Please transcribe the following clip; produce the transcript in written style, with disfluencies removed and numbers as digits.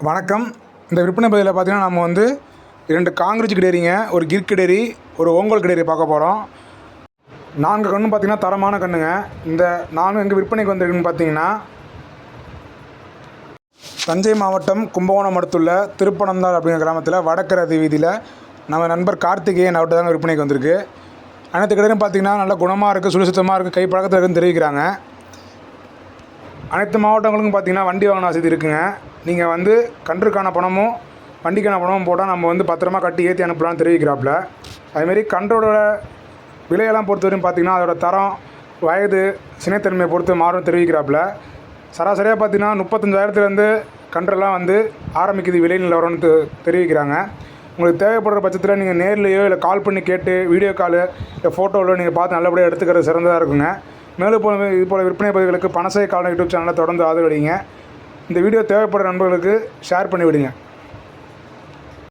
வணக்கம். இந்த விற்பனை பதிவில் பார்த்தீங்கன்னா நம்ம வந்து 2 காங்கிரீட் கிடேரிங்க, ஒரு கிர் கிடேரி, ஒரு ஓங்கோல் கிடேரி பார்க்க போகிறோம். 4 கன்றும் பார்த்தீங்கன்னா தரமான கன்றுங்க. இந்த 4 எங்கே விற்பனைக்கு வந்திருக்குன்னு பார்த்தீங்கன்னா தஞ்சை மாவட்டம் கும்பகோணம் அடுத்துள்ள திருப்பனந்தாள் அப்படிங்கிற கிராமத்தில் வடக்கரை வீதியில் நம்ம நண்பர் கார்த்திகேயன் அவர்கிட்ட தாங்க விற்பனைக்கு வந்திருக்கு. அனைத்து கடையிலும் பார்த்தீங்கன்னா நல்ல குணமாக இருக்குது, சுழிசுத்தமாக இருக்குது, கை பழக்கத்தில் இருக்குதுன்னு தெரிவிக்கிறாங்க. அனைத்து மாவட்டங்களுக்கும் பார்த்தீங்கன்னா வண்டி வாகன வசதி இருக்குங்க. நீங்கள் வந்து கன்றுக்கான பணமும் வண்டிக்கான பணமும் போட்டால் நம்ம வந்து பத்திரமா கட்டி ஏற்றி அனுப்பலாம்னு தெரிவிக்கிறாப்புல. அதுமாரி கன்றோட விலையெல்லாம் பொறுத்த வரையும் பார்த்தீங்கன்னா அதோட தரம், வயது, சினைத்தன்மையை பொறுத்து மாறும் தெரிவிக்கிறாப்புல. சராசரியாக பார்த்தீங்கன்னா 35,000 கன்றெல்லாம் வந்து ஆரம்பிக்குது விலை நிலவரம்னு தெரிவிக்கிறாங்க. உங்களுக்கு தேவைப்படுற பட்சத்தில் நீங்கள் நேர்லேயோ இல்லை கால் பண்ணி கேட்டு வீடியோ காலு இல்லை ஃபோட்டோவில் நீங்கள் பார்த்து நல்லபடியாக எடுத்துக்கிறது சிறந்ததாக இருக்குங்க. மேலும் இது போல் விற்பனை பதிவுகளுக்கு பணசை காலம் யூடியூப் சேனலை தொடர்ந்து ஆதரவளிங்க. இந்த வீடியோ தேவைப்படுற நண்பர்களுக்கு ஷேர் பண்ணி விடுங்க.